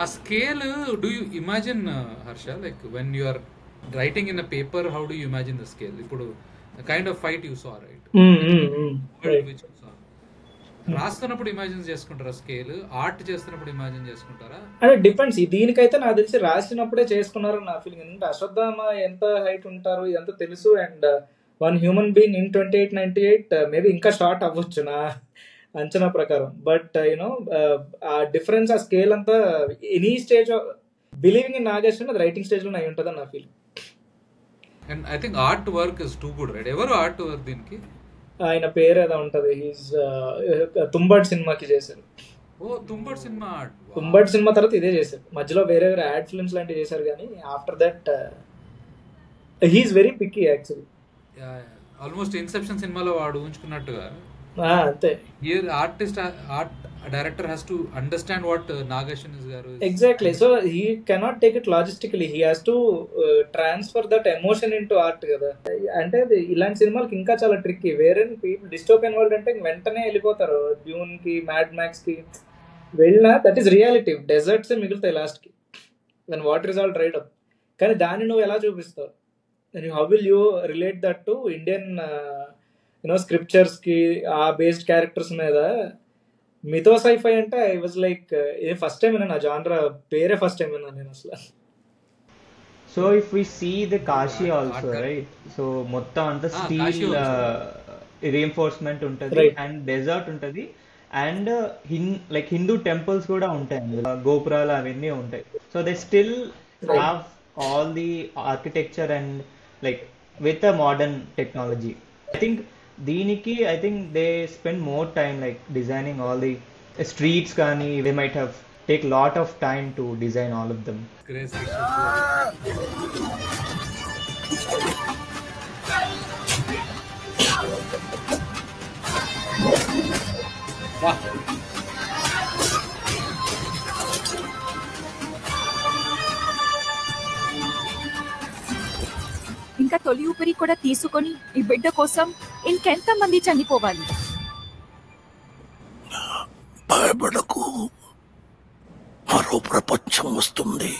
ఆ scale, do you imagine Harsha, like when you are writing in a paper, how do you imagine the scale? ఇప్పుడు kind of fight you saw, right? రాస్తున్నప్పుడు ఇమాజిన్ చేసుకుంటారా స్కేల్? ఆర్ట్ చేస్తున్నప్పుడు ఇమాజిన్ చేసుకుంటారా? అంటే డిపెండ్స్. దీనికైతే నాకు తెలిసి రాసినప్పుడే చేసుకున్నారు నా ఫీలింగ్. ఎందుకంటే అశ్వత్థామ ఎంత హైట్ ఉంటారు ఇదంతా తెలుసు. And one human being in 2898 maybe ఇంకా షార్ట్ అవ్వచ్చు నా అంచనా ప్రకారం. బట్ యూనో ఆ డిఫరెన్స్, ఆ స్కేల్ అంతా any stage of believing in Nageswaran అది రైటింగ్ స్టేజ్ లో అయి ఉంటుందని నా feeling. And I think art work is too good, right? ఎవరు ఆర్ట్ వర్క్ దీనికి? ఆయన పేరు ఏదో ఉంటది. హీస్ తుంబడ్ సినిమాకి చేశారు. ఓ, తుంబడ్ సినిమా. తుంబడ్ సినిమా తర్వాత ఇదే చేశారు. మధ్యలో వేరే వేరే యాడ్ ఫిల్మ్స్ లాంటివి చేశారు, కానీ after that he's very picky actually. Almost Inception సినిమాలో వాడు ఊహించుకున్నట్టుగా అంతే. Artist, art director has to understand what Nageswaran garu. Exactly. So he cannot take it logistically, he has to transfer that emotion into art కదా. అంటే ఇలాంటి సినిమాలకి ఇంకా చాలా ట్రిక్కీ. వేరే పీపుల్ డిస్టోపియన్ వరల్డ్ అంటే వెంటనే వెళ్ళిపోతారు. డ్యూన్ కి, మ్యాడ్ మ్యాక్స్ కి వెళ్ళినా దట్ ఈస్ రియాలిటీ. డెజర్ట్స్ మిగులుతాయి లాస్ట్ కి, when water is all dried up. కానీ దాన్ని నువ్వు ఎలా చూపిస్తావు? How will you relate that to Indian scriptures కి, ఆ బేస్డ్ క్యారెక్టర్స్ మీద? మిథో సైఫై అంటే ఐ వాజ్ లైక్, ఏ ఫస్ట్ టైం విన్నా, జానరా పేరే ఫస్ట్ టైం విన్నా నేను అసలు. So if we see the Kashi also, right? So మొత్తం అంతా స్టీల్ రీఎన్ఫోర్స్మెంట్ ఉంటుంది అండ్ డెజర్ట్ ఉంటుంది అండ్ లైక్ హిందూ టెంపుల్స్ కూడా ఉంటాయి, గోపురాలు అవన్నీ ఉంటాయి. So they still have all the architecture and like with a modern technology. I think దీనికి I think they spend more time like designing all the streets, కానీ they might have take lot of time to design all of them. ఇంకా తొలి ఊపిరి కూడా తీసుకొని ఈ బిడ్డ కోసం ఇంకెంత మంది చనిపోవాలి? భయపడకు, మరో ప్రపంచం వస్తుంది.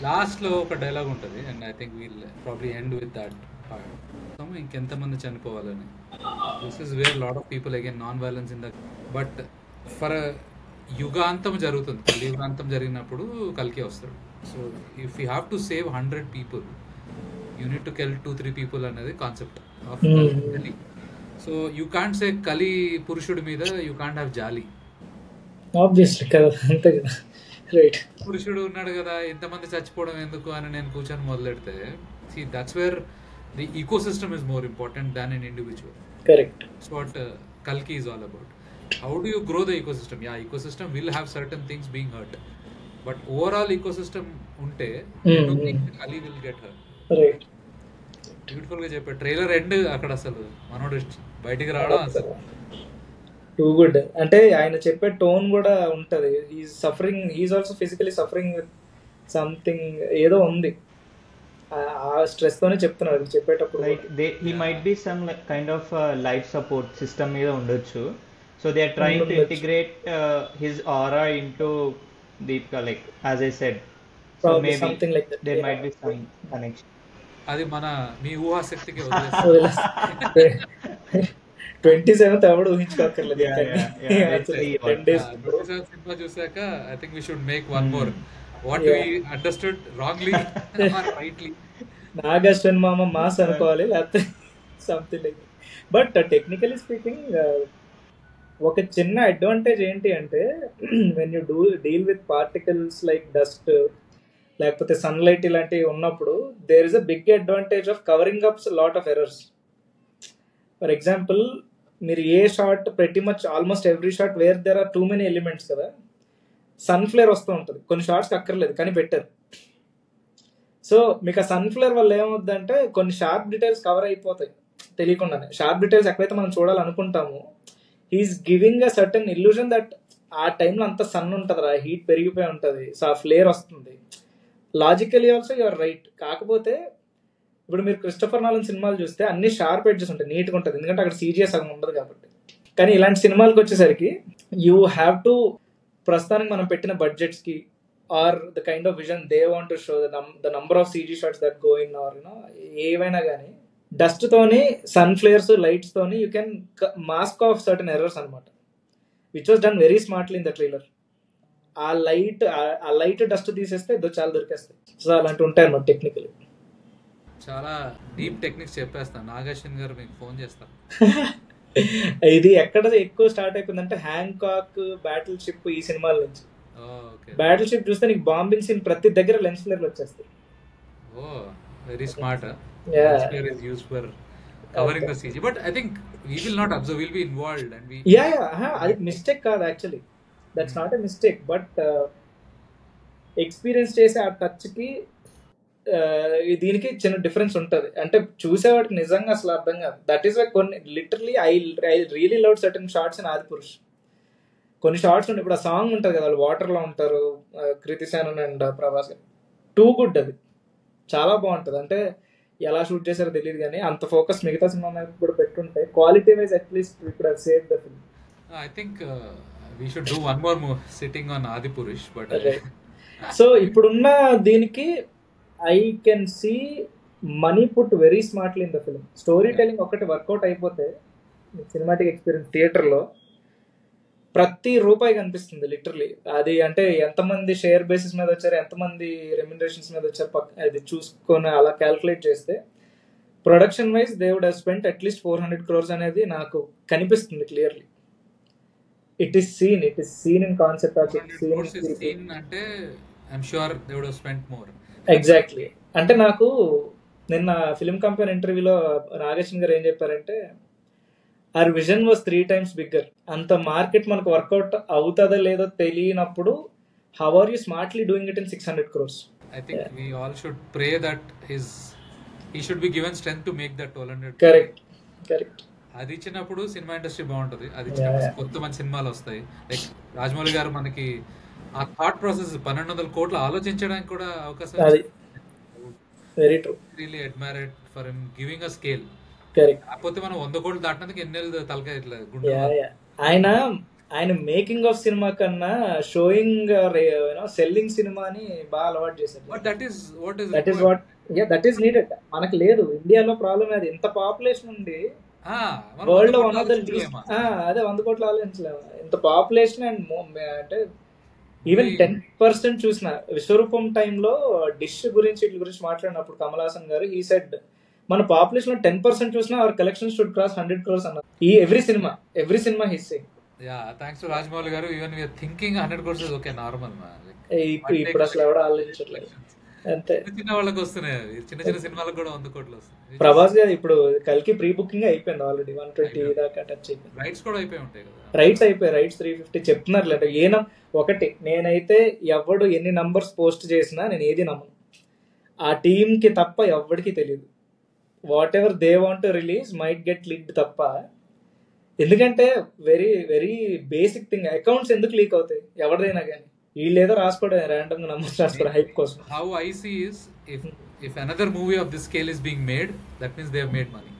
లాస్ట్ లో ఒక డైలాగ్ ఉంటుంది, and I think we'll probably end with that part. ఇంకెంతమంది చనిపోవాలని. This is where lot of people again non violence in the, but for యుగాంతం జరుగుతుంది. కలియుగాంతం జరిగినప్పుడు కల్కి వస్తాడు. So if you have to save 100 people, you need to kill 2-3 people అనేది concept of Kali. So you can't say Kali పురుషుడి మీద you can't have జాలి. ఆబ్వియస్లీ కదా, అంతే కదా, రైట్. పురుషుడు ఉన్నాడు కదా, ఇంతమంది చచ్చిపోవడం ఎందుకు అని నేను కూర్చొని మొదలెడితే, see that's where the ecosystem is more important than an individual. Correct. That's what Kalki is all about. How do you grow the ecosystem? Yeah, ecosystem will have certain things being hurt, but overall ecosystem unte I don't think Kali will get hurt. Right. Beautiful గా చెప్పాడు. Trailer end అక్కడ అసలు మనోడు బయటికి రావడం అసలు too good. అంటే ఆయన చెప్పే టోన్ కూడా ఉంటది. He's suffering, he's also physically suffering with something, ఏదో ఉంది. ఆ స్ట్రెస్ తోనే చెప్తున్నారు చెప్పేటప్పుడు. Like he might be some kind of life support system మీద ఉండొచ్చు. So they are trying to integrate his aura into Deepika, like as I said. So maybe something like that. There might be some connection. అది మన మీ ఊహాశక్తికి 27th ఎవడు ఊహించుకోకర్లేదు. సినిమా చూసాక I think we should make one more. What we understood wrongly or rightly. Nageswaran మామ mass అనుకోవాలి, లేకపోతే something like. But technically speaking ఒక చిన్న అడ్వాంటేజ్ ఏంటి అంటే when you deal with particles like dust లేకపోతే సన్లైట్ ఇలాంటివి ఉన్నప్పుడు there is a big advantage of covering up lot of errors. For example మీరు ఏ షాట్ ప్రతి much almost every shot where there are too many elements కదా, sun flare వస్తూ ఉంటుంది. కొన్ని షార్ట్స్కి అక్కర్లేదు కానీ పెట్టారు. సో మీకు ఆ సన్ ఫ్లేర్ వల్ల ఏమవుద్దంటే కొన్ని షార్ప్ డీటెయిల్స్ కవర్ అయిపోతాయి తెలియకుండానే. షార్ప్ డీటెయిల్స్ ఎక్కడైతే మనం చూడాలనుకుంటామో he's giving a certain illusion that ఆ టైంలో అంత సన్ ఉంటుంది రా, హీట్ పెరిగిపోయి ఉంటుంది, సో ఆ ఫ్లేర్ వస్తుంది. Logically also you're right. కాకపోతే ఇప్పుడు మీరు క్రిస్టోఫర్ నాలన్ సినిమాలు చూస్తే అన్ని షార్ప్ ఎడ్జెస్ ఉంటాయి, నీట్గా ఉంటుంది, ఎందుకంటే అక్కడ సీజీఎస్ సగం ఉండదు కాబట్టి. కానీ ఇలాంటి సినిమాలకు వచ్చేసరికి యూ హ్యావ్ టు ప్రస్తుతానికి మనం పెట్టిన బడ్జెట్స్కి are the kind of vision they want to show the number of CG shots that go in or you know ఏవైనా కానీ డస్ట్ తోని సన్ ఫ్లేర్స్ లైట్స్ తోని you can mask off certain errors అనమాట, which was done very smartly in the trailer. ఆ light dust తీసేస్తే ఏదో చాలా దొరికేస్తాయి. So అలాంటి ఉంటాయి అన్నమాట టెక్నికల్. చాలా డీప్ టెక్నిక్స్ చెప్పేస్తాను. నాగేశ్వన్ గారు మీకు ఫోన్ చేస్తాను. ఇది ఎక్కడ ఎక్కువ స్టార్ట్ అయిపోయిందంటే హ్యాంకాక్, బ్యాటిల్ షిప్ ఈ సినిమాల నుంచి. బ్యాటిల్ షిప్ చూస్తే నీకు బాంబింగ్ సీన్ ప్రతి దగ్గర లెన్స్ ఫ్లేర్ వచ్చేస్తాయి. Oh very smart. is used for covering the CG, but I think we will not observe, we'll be involved and we అది మిస్టేక్ కాదు actually, that's not a mistake. But experience చేసే ఆ టచ్కి దీనికి చిన్న difference ఉంటుంది. అంటే చూసేవాడికి నిజంగా అసలు అర్థం కాదు. దట్ ఈస్ కొన్ని literally I really love certain shots in Adipurush. కొన్ని షార్ట్స్ ఉంటాయి, ఇప్పుడు ఆ సాంగ్ ఉంటుంది కదా, వాళ్ళు వాటర్లో ఉంటారు, కృతి సేనన్ అండ్ ప్రభాస్ గారు, టూ గుడ్. అది చాలా బాగుంటుంది. అంటే ఎలా షూట్ చేశారో తెలియదు కానీ అంత ఫోకస్ మిగతా సినిమా మీద కూడా పెట్టుంటే quality wise at least we could have saved the film. I think we should do one more sitting on Adipurush, but so ఇప్పుడున్న దీనికి I can see money put very smartly in the film. Story telling ఒకటి work out అయిపోతే cinematic experience థియేటర్లో ప్రతి రూపాయి కనిపిస్తుంది literally. అది అంటే ఎంతమంది షేర్ బేసిస్ మీద వచ్చారు, ఎంతమంది రెమ్యునరేషన్స్ మీద వచ్చారు అది చూసుకొని అలా క్యాల్కులేట్ చేస్తే production wise they would have spent at least 400 crores అనేది నాకు కనిపిస్తుంది clearly. It is seen in concept of scene అంటే I'm sure they would have spent more. Exactly. అంటే నాకు నిన్న ఫిల్మ్ కంపెనీ ఇంటర్వ్యూలో నాగేశ్వన్ గారు ఏం చెప్పారంటే our vision was 3 times bigger. అంత మార్కెట్ మనకు వర్కౌట్ అవుతుందో లేదో తెలియనప్పుడు how are you smartly doing it in 600 crores? I think we all should pray that he should be given strength to make that 1200. Correct. అది ఇచ్చినప్పుడు cinema industry బాగుంటుంది. అది ఇచ్చినప్పుడు కొత్త మంచి సినిమాలు వస్తాయి. లైక్ రాజమౌళి గారు మనకి ఆ థాట్ ప్రాసెస్ 1200 కోట్లు ఆలోచించడానికి కూడా అవకాశం. Very true. Really admire for him giving a scale. కాకపోతే మనం 100 కోట్లు దాటినందుకు ఎన్నేళ్ళు తలకాయ ఇట్లా గుండె. ఆయన మేకింగ్ ఆఫ్ సినిమా కన్నా షోయింగ్ సెల్లింగ్ సినిమాని బాగా అలవాటు చేశారు. That is needed. మనకు లేదు ఇండియాలో ప్రాబ్లమ్ అది. ఇంత పాపులేషన్ ఉంది వరల్డ్ లో వన్ ఆఫ్ ద అదే 100 కోట్లు ఆలోచించలేము. ఇంత పాపులేషన్ అండ్ అంటే ఈవెన్ 10% చూసిన విశ్వరూపం టైంలో డిష్ గురించి వీటి గురించి మాట్లాడినప్పుడు కమల్ హాసన్ గారు ఈ సెడ్ మన పాపులేషన్ లో 10% చూసినా our collection should cross 100 crores అన్నారు. ఈ ఎవ్రీ సినిమా his saying. Thanks to Rajamouli garu. Even we are thinking 100 crores is okay normal. ఇప్పుడు అసలు ఎవడ ఆలోచించట్లేదు. అంతే చిన్న వాళ్ళకి వస్తున్నాయి, చిన్న సినిమాలకు కూడా 100 కోట్లు వస్తాయి. ప్రభాస్ గారు ఇప్పుడు కల్కి ప్రీ బుకింగ్ అయిపోయింది ఆల్రెడీ, 120 దాకా టచ్ అయిపోయింది. రైట్స్ కూడా అయిపోయి ఉంటాయి కదా. రైట్స్ 350 చెప్తున్నారు. అంటే ఒకటి నేనైతే ఎవడు ఎన్ని నంబర్స్ పోస్ట్ చేసినా నేను ఏది నమ్మను. ఆ టీంకి తప్ప ఎవరికి తెలియదు. What ever they want to release might get leaked తప్ప. ఎందుకంటే very very basic thing, accounts ఎందుకు లీక్ అవుతాయి ఎవరిదైనా కానీ. వీళ్ళు ఏదో రాసుకోవడం ర్యాండమ్ గా నంబర్స్ రాసుకోవడం హైప్ కోసం. How I see is if another movie of this scale is being made, that means they have made money.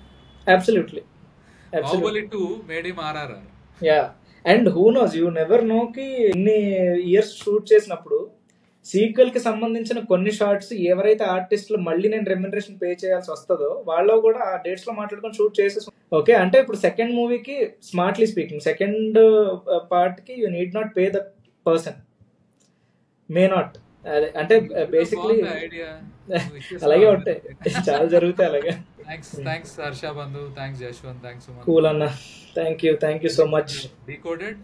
Absolutely. Bahubali 2 made him RRR. Yeah. And who knows, you never know కి ఇన్ని years shoot చేసినప్పుడు sequel కి సంబంధించిన కొన్ని shorts ఎవరైతే ఆర్టిస్టులు మళ్ళీ నేను రెమ్యునరేషన్ పే చేయాల్సి వస్తుందో వాళ్ళు కూడా ఆ డేట్స్ లో మాట్లాడుకొని షూట్ చేసేసి ఓకే. అంటే ఇప్పుడు సెకండ్ మూవీకి స్మార్ట్లీ స్పీకింగ్ సెకండ్ పార్ట్ కి you need not pay the person, may not. అదే అంటే బేసిక్లీ ఐడియా అలాగే ఉంటాయి, చాలా జరుగుతాయి అలాగే. Thanks Harsha Bandhu, thanks Yashwant, thanks Suman. Cool అన్న, thank you so much. Decoded